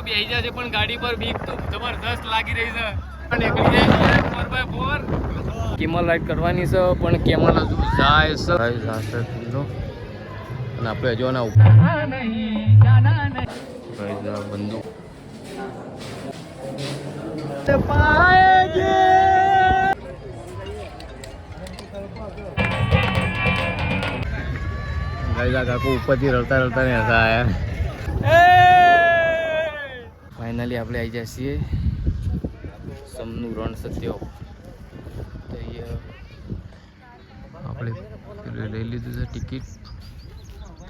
બેસી જશે પણ ગાડી પર બીક તો જબરદસ્ત લાગી રહી છે. નીકળી જાય છે 4x4. કેમલ રાઈડ કરવાની છે પણ કેમલ હજુ જાય છે. કિલ્લો અને આપણે હજુ ના બંદૂક કાકુ ઉપરથી રડતા રડતા ને હતા આયા. ફાઇનલી આપણે આવી જાય છીએ સમનું રણ સત્ય. તો આપણે લઈ લીધું છે ટિકિટ.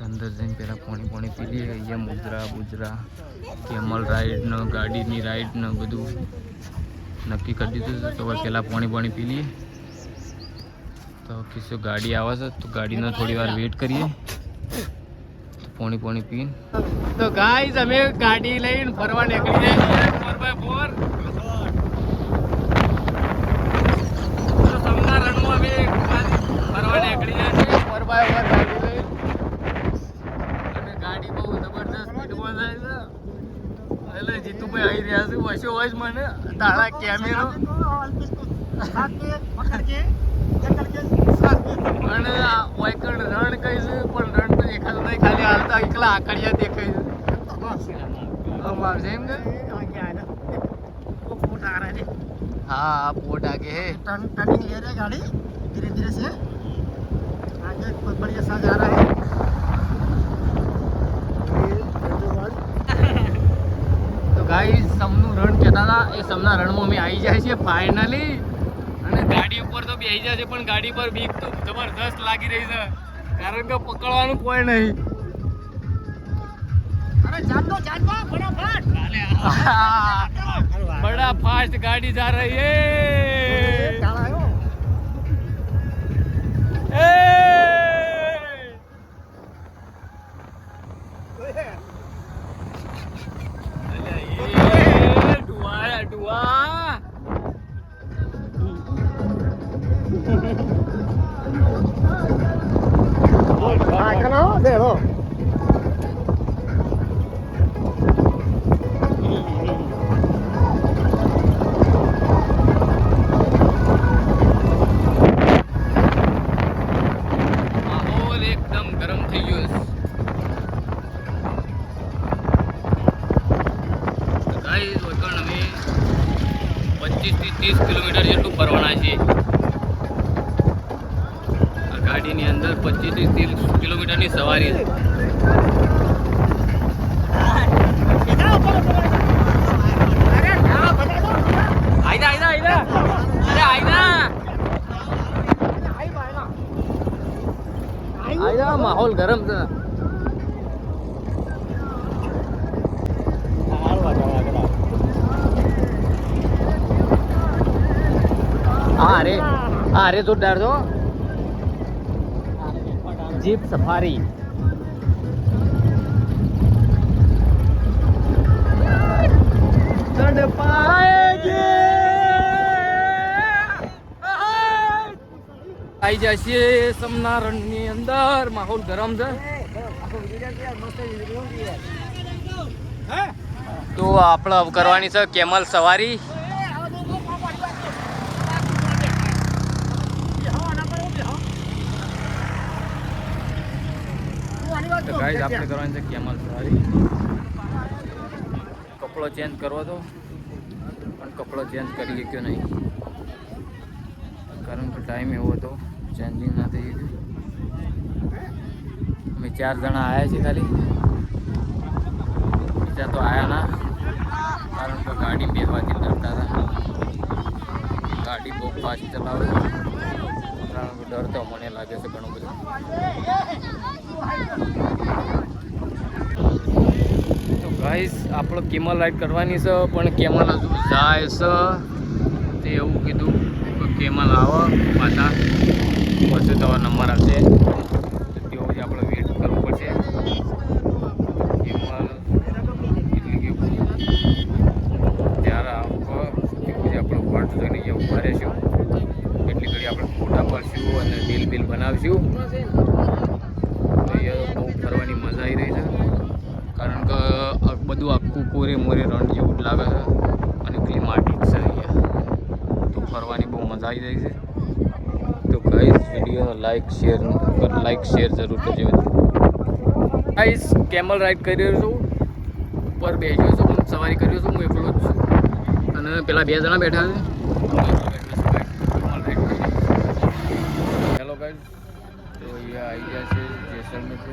અંદર જઈને પહેલાં પાણી પી લઈએ. અહીંયા મુદ્રા બુજરા કેમલ રાઈડ ને ગાડીની રાઈડ ને બધું નક્કી કરી દીધું છે. તો પહેલાં પાણી પી લઈએ. તો કિસ્સો ગાડી આવે છે તો ગાડીનો થોડી વાર વેઇટ કરીએ. પાણી પીને તો ગાઈસ અમે ગાડી લઈને ફરવા નીકળી જાય 4x4. સમના રણમાં અમે ફરવા નીકળી જાય 4x4 ગાડી લઈને. અને ગાડી બહુ જબરદસ્ત સ્પીડમાં જાય છે. એટલે જીતુભાઈ આવી રહ્યા છે વચ્ચો વચ મને તાળા કેમેરો અને વાયકડ રણ કઈ છે પણ રણ તો દેખાતું નહીં. ખાલી હાલતા એકલા આકડિયા દેખાય છે. हाँ पोर्ट आगे है. टर्निंग ले रहे गाड़ी धीरे धीरे से आगे बहुत बढ़िया सा जा रहा है. तो गाइस समનું રણ કહેતા હતા એ સમના રણમાં અમે આવી જાય છે ફાઇનલી. અને ગાડી ઉપર તો બેસી જશે પણ ગાડી પર બીક તો જબરદસ્ત લાગી રહી છે કારણ કે પકડવાનું કોઈ નહીં. અરે જાતો ફટાફટ बड़ा फास्ट गाड़ी जा रही है. કિલોમીટર જેટલું ફરવાના છે ગાડીની અંદર. 25 થી 30 કિલોમીટરની સવારી છે. માહોલ ગરમ છે. अरे तो डर दो जीप सफारी. चढ़ पाएंगे आई जैसे समना रણની અંદર માહોલ ગરમ છે. તો આપણે કરવાની છે કેમલ સવારી. તો ગાઈસ આપણે કરવાની છે કેમલ સવારી. કપડો ચેન્જ કરવો તો પણ કપડો ચેન્જ કરી શક્યો નહીં કારણ કે ટાઈમ એવો હતો ચેન્જિંગ ના થઈ ગયું. અમે 4 જણા આવ્યા છીએ ખાલી. બીજા તો આવ્યા ના કારણ કે ગાડી બેસવાથી ડરતા હતા. ગાડી બહુ ફાસ્ટ ચલાવે કારણ કે ડર તો મને લાગે છે ઘણો બધો. તો ગાઈસ આપણે કેમલ રાઈડ કરવાની છે પણ કેમલ હજુ જાય છે. તે એવું કીધું કે કેમલ આવો પાછા પછી તમારો નંબર આવશે તેવો જ આપણે વેટ કરવું પડશે. કેમલ એટલે કે ત્યારે આપણે વાટ જોઈને અહીંયા ઉભા રહીશું. એટલી ઘડી આપણે ફોટા પાડશું અને બિલ બનાવશું. તો એ બહુ ફરવાની મજા આવી રહી છે કારણ કે બધું આખું કોરે મોરે રણ જેવું જ લાગે છે અને ક્લિમાટિક છે અહીંયા, તો ફરવાની બહુ મજા આવી જાય છે. તો ગાઈસ વિડીયો લાઈક શેર જરૂર કરજો. ગાઈસ કેમલ રાઈડ કરી રહ્યો છું, ઉપર બેસ્યો છું, પણ સવારી કર્યો છું હું એકલો જ છું અને પેલા 2 જણા બેઠા છે. હેલો ગાઈસ, તો અહીંયા આવી ગયા છે જેસલમેર છે,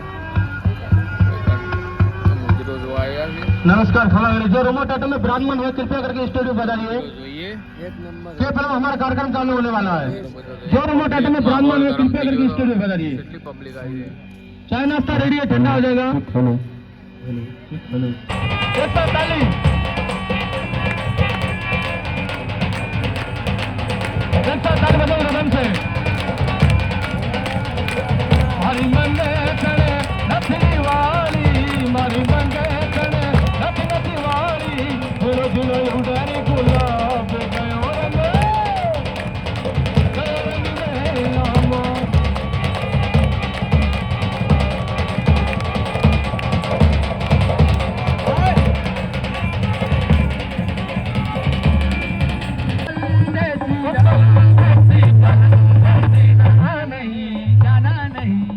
मुद्रो जो आया है. नमस्कार, खड़ा है जो रिमोट ऑटो में ब्राह्मण है कृपया करके स्टूडियो बताइए. જોઈએ એક નંબર ये फिल्म हमारा कार्यक्रम चालू होने वाला है. जो रिमोट ऑटो में ब्राह्मण है कृपया करके स्टूडियो बताइए. કેટલી પબ્લિક આવી છે. चाय नाश्ता रेडी है, ठंडा हो जाएगा. हेलो हेलो 140 बजे रदम से हरी मंगे खड़े नथनी वाली, मारी मंगे खड़े नथनी वाली, झूलो झूलो उड़ानी गुलाब गयो रंग में नामो.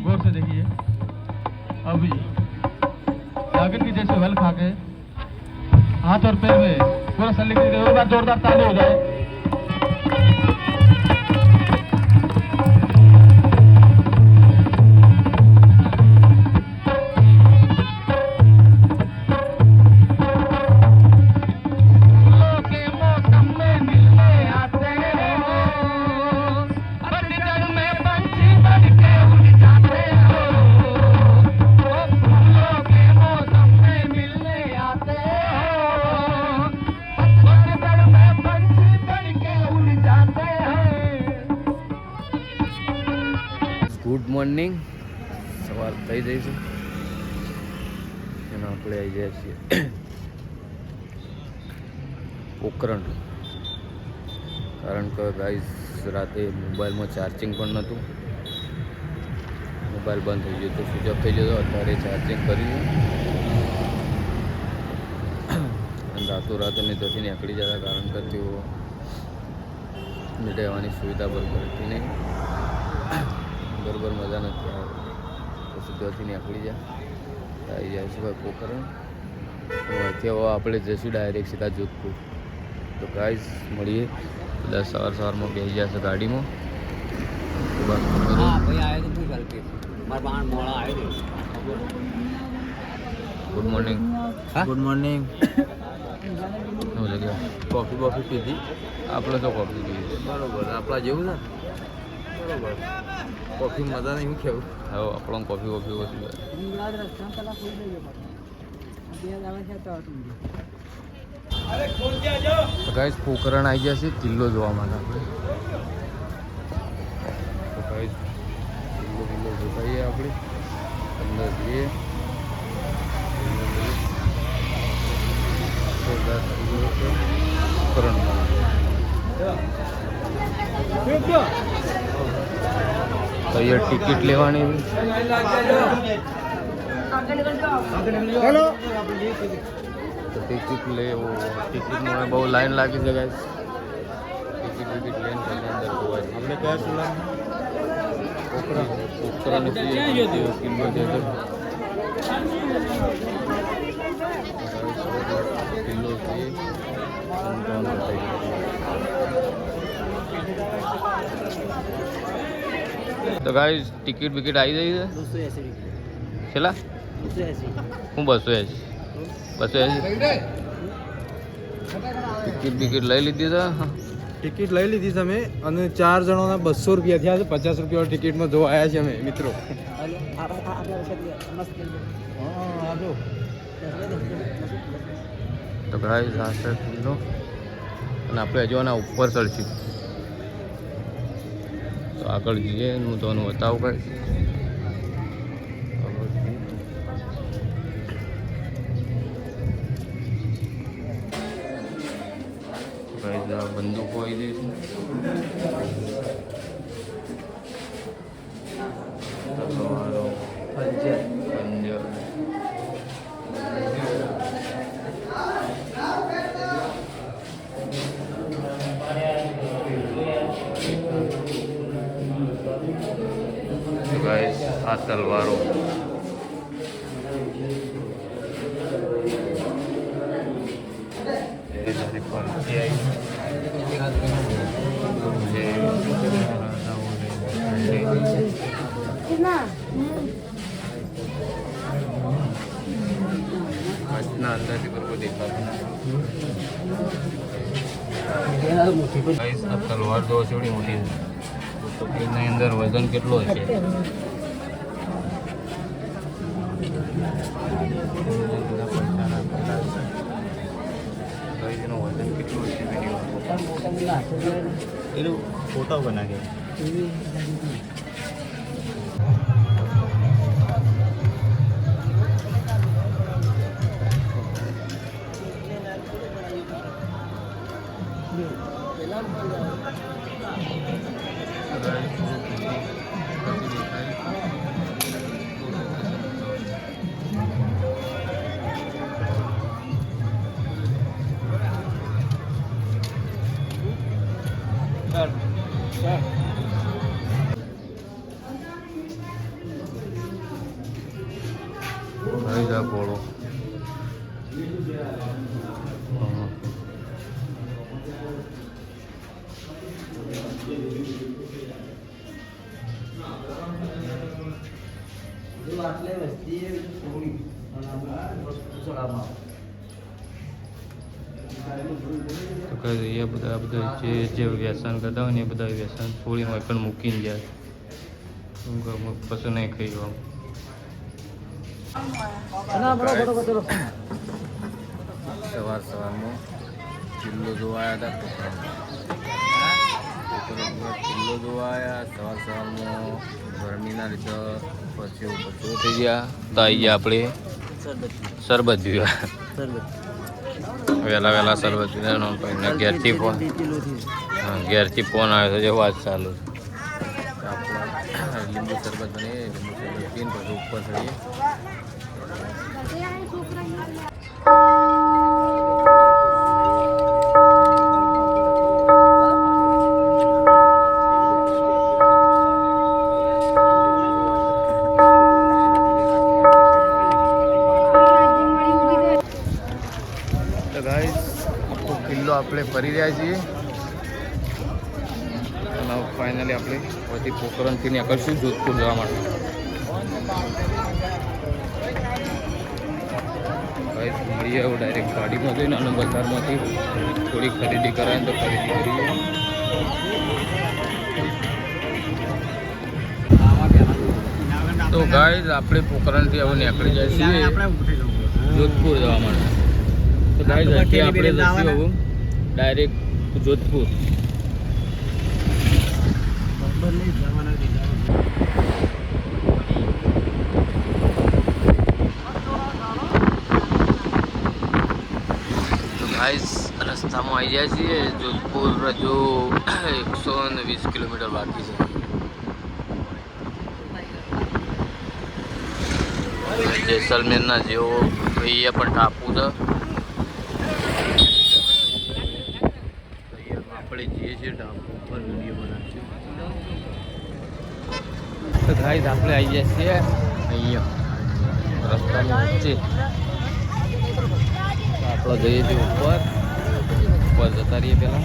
गौर से देखिए, अभी नागिन की जैसे वेल खा के हाथ और पैर में पूरा शरीर की एक बार जोरदार ताली हो जाए. ગુડ મોર્નિંગ, સવાર થઈ જાય છે અને આપણે આવી જાય છીએ પોખરણ. કારણ કે ગાઈસ રાતે મોબાઈલમાં ચાર્જિંગ પણ નહોતું, મોબાઈલ બંધ થઈ ગયો તો સ્વિચ ઓફ થઈ ગયો. અત્યારે ચાર્જિંગ કર્યું અને રાતોરાત અમે ત્યાંથી નીકળી જતા, કારણ કે તેઓ રહેવાની સુવિધા બરાબર હતી નહીં, બરાબર મજા નથી આવે. પછી ત્યાંથી નીકળી જાય આવી જાય છે ભાઈ પોખરણ. અહીંથી હવે આપણે જઈશું ડાયરેક્ટ સીધા જોધપુર. તો ગાઈસ મળીએ બધા સવારમાં બેસી જશે ગાડીમાં. Good morning. Good morning. શું જગ્યા કોફી બોફી પીધી? આપણે તો કોફી પીએ બરોબર, આપણા જેવું છે ને. બરોબર, કોફી મજા નહીં કેવું. હવે આપણો કોફી ઓછી ગાઈસ પોખરણ આવી ગયા છે કિલ્લો જોવા માટે. આપણે તો ગાઈસ કિલ્લો જોતાઈએ, આપણે અંદર જઈએ. પોખરણ તો અહીંયા ટિકિટ લેવાની. તો ટિકિટ લેવો, ટિકિટમાં બહુ લાઈન લાગી છે ગાઈસ. ટિકિટ લઈને પહેલાં અંદર જોવા જઈએ. આપણે કયા સુલા? પોખરણ કિલ્લો છે. કિલ્લો છે તો ગાઈસ ટિકિટ બિકિટ આવી ગઈ છે. 280 છેલ્લા 280 હું 280 ટિકિટ બિકિટ લઈ લીધી છે. ટિકિટ લઈ લીધી તમે, અને 4 જણોના 200 રૂપિયા થયા છે. 50 રૂપિયા ટિકિટમાં જોવા આવ્યા છે અમે મિત્રો. તો ગાઈસ આ છે કિલ્લો અને આપણે હજુ આના ઉપર ચડશું. તો આગળ જઈએ, હું તમને બતાવું ગાઈસ. ગાઈસ આ બંદૂકો આવી ગઈ છે. તમારો પંજાબ આ તલવારો આજના અંદાજથી બરોબર દેખાતું આ તલવાર તો ઓછી મોટી છે એની અંદર વજન કેટલો હશે એનો વજન કેટલું હશે એનું ફોટો બનાવે ઘોડો તો એ બધા જે વ્યસન કરતા હોય ને એ બધા વ્યસન થોડી પણ મૂકીને જાય કશું નહીં ખાઈ સવારમાં કિલ્લો જોવા આવ્યા હતા કિલ્લો જોવા આવ્યા સવારમાં ગરમીના લીધે પછી થઈ ગયા તો આવી ગયા આપણે શરબત પીવા વહેલા શરબત પીવાનો ઘેરથી ફોન આવ્યો છે જે વાત ચાલુ લીંબુ શરબત બને લીંબુ શરબત પીને પછી ઉપર ચડીએ કિલ્લો આપણે ફરી રહ્યા છીએ અને ફાઇનલી આપણે પછી પોખરણથી નીકળશું જોધપુર જવા માટે મળીએ હવે ડાયરેક્ટ ગાડીમાં જઈને અને બજારમાંથી થોડી ખરીદી કરાય તો ખરીદી કરીએ તો ગાઈઝ આપણે પોખરણથી હવે નીકળી જાય છીએ જોધપુર જવા માટે તો ગાઈઝ અહીંથી આપણે જઈશું હવે ડાયરેક્ટ જોધપુર ગાઈઝ રસ્તામાં આવી જાય છીએ જોધપુર હજુ 120 કિલોમીટર બાકી છે જેસલમેરના જેવો અહીંયા પણ ટાપુ છે આપણે જઈએ છીએ ટાપુ ઉપર વિડીયો બનાવીશું તો ગાઈઝ આપણે આવી જાય છીએ અહીંયા રસ્તાની વચ્ચે આપણે જઈએ છીએ ઉપર જતા રહીએ પહેલાં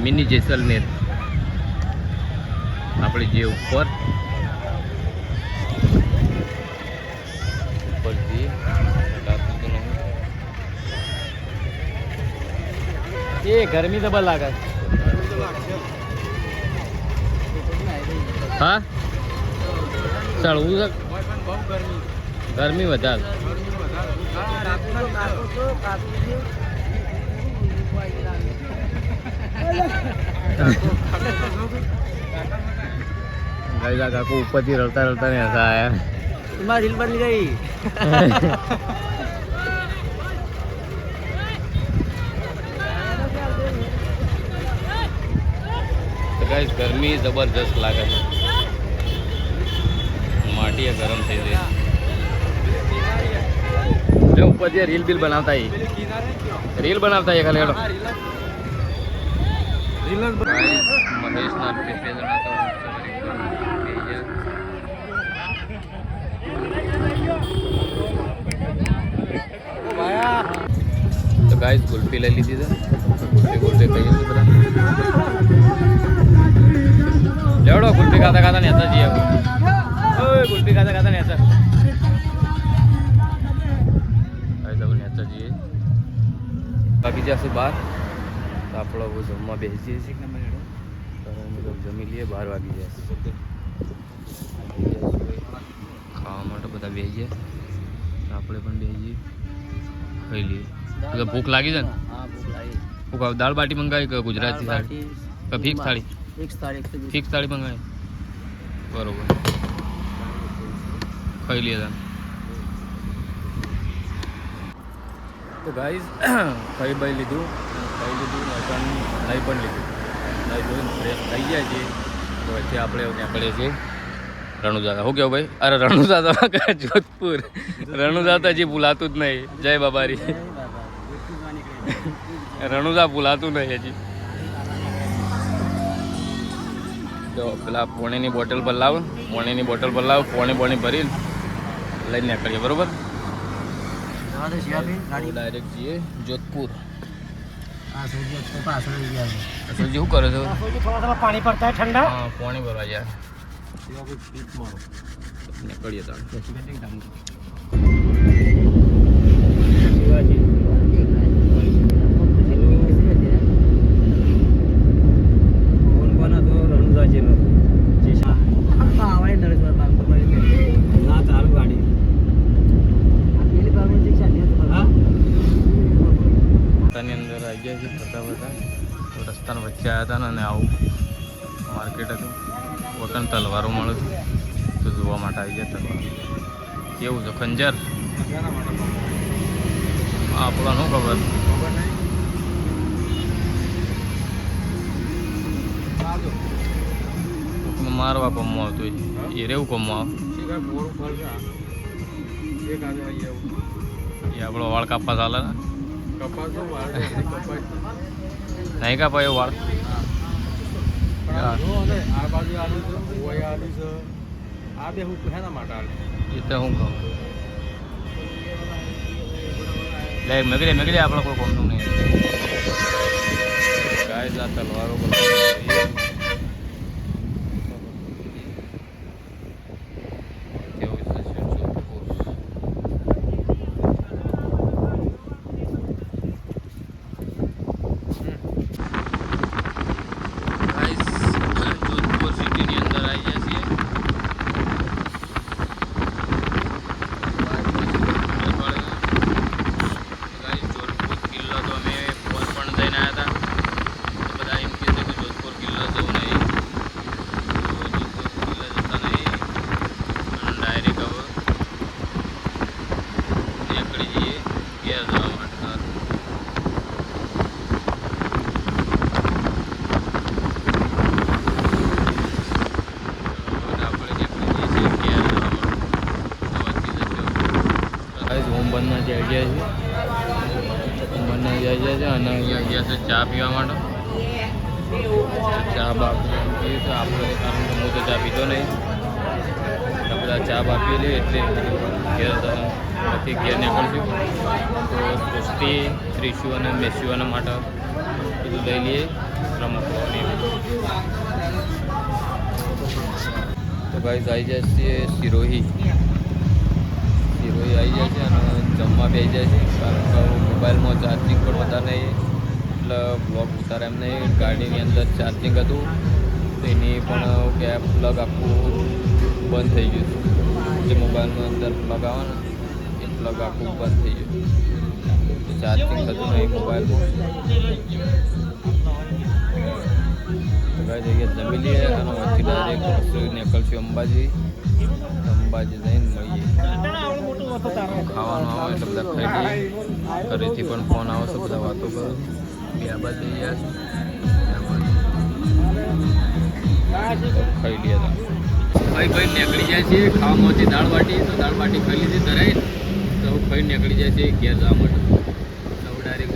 મિની જેસલમેર આપણે જે ઉપર જઈએ એ ગરમી તો બહુ લાગે હા ચડવું છે ગરમી વધારે ગાઈઝ આ કાકુ ઉપરથી રડતા રડતા ને હસા આયા તમારી રીલ બની ગઈ તો ગાઈઝ ગરમી જબરજસ્ત લાગે છે માટી ગરમ થઈ જાય તો એટલે ઉપર જે રીલ બિલ બનાવતા એ રીલ બનાવતા એ ખાલી હેડો મહેશના બે જણા તો તો ગાઈસ ગુલ્ફી લઈ લીધી છે ગુલ્ફી ખાઈએ છીએ બધા લેવડો ગુલ્ફી ખાતા ખાતા નેતા જઈએ ઓય ગુલ્ફી ખાતા ખાતા નેતા નેતા જઈએ બાકી જશે બહાર તો આપણો જમવા બેસી જઈએ કે જમી લઈએ 12 વાગી જશે ખાવા માટે બધા બેસીએ આપણે પણ બેસીએ ખાઈ લઈએ તો ભૂખ લાગી છે ને ભૂખ દાળ બાટી મંગાવી કે ગુજરાતી થાળી કે ફિક્સ થાળી ફિક્સ થાળી મંગાવી બરોબર ખાઈ લઈએ તમે તો ગાઈઝ ખાઈ બાઈ લીધું મટન નહીં પણ લીધું નહીં જોઈને ફ્રેશ થઈ ગયા છીએ તો વચ્ચે આપણે નીકળીએ છીએ રણુજા શું કેવું ભાઈ અરે રણુજા તો જોધપુર રણુજા તો હજી ભૂલાતું જ નહીં જય બાબારી રણુજા ભૂલાતું નહીં હજી તો પેલા પોણીની બોટલ પર લાવ પોણી ભરી લઈને નીકળીએ બરોબર ડાયરેક્ટ જઈએ જોધપુર અસલજી શું કરે છો પાણી પડતા है ठंडा હા પાણી ભરવા જાય નીકળીએ તાણ રસ્તાની અંદર આવી ગયા છે ફરતા તો રસ્તાના વચ્ચે આવ્યા હતા ને અને આવું માર્કેટ હતું વતન તલવારો મળે છે તો જોવા માટે આવી ગયા તલવાર કેવું છે ખંજર આપણા શું ખબર મારવા કમવા આવતો એ રેવું કમવા એ આપણો વાળ કાપવા ચાલે ને નહીં કાપાય એવું વાળ એ તો હું કહું લે મેગડે આપણે કોઈ કોમનું નહીં ગાય જા તલવારો બંને જઈ ગયા છે અને અહીંયા ગયા છે ચા પીવા માટે ચા બાપ પીએ તો આપણે કારણ કે હું તો ચા પીતો નહીં એટલે બધા ચા બા પી લે એટલે ઘેર પછી ઘેર નીકળશું તો સૃષ્ટિ ત્રિશુ અને મેસ્યુના માટે બધું લઈ લઈએ રમકડાની તો ભાઈ આવી જાય છે સિરોહી આવી જાય છે અને જમવા બેસી જાય છે કારણ કે મોબાઈલમાં ચાર્જિંગ પણ વધારે નહીં એટલે બ્લોગ ઉતારે એમ નહીં ગાડીની અંદર ચાર્જિંગ હતું તો એની પણ કે પ્લગ આખું બંધ થઈ ગયું જે મોબાઈલની અંદર પ્લગ આવે ને એ પ્લગ આખું બંધ થઈ ગયું ચાર્જિંગ થતું નહીં મોબાઈલમાં જગ્યાએ જમી લઈએ અને વચ્ચે ડાયરેક્ટ નીકળશું અંબાજી જઈને મળીએ ખાવાનું આવે એટલે બધા ખાઈ લઈએ ઘરેથી પણ ફોન આવે છે બધા વાતો કરો બે બાજુ ખાઈ લઈએ ભાઈ નીકળી જાય છે ખાવામાંથી દાળ બાટી તો દાળ બાટી ખાઈ લીધી ધરાઈ તો ખાઈને નીકળી જાય છે ઘેર જવા માટે નવ ડાયરેક્ટ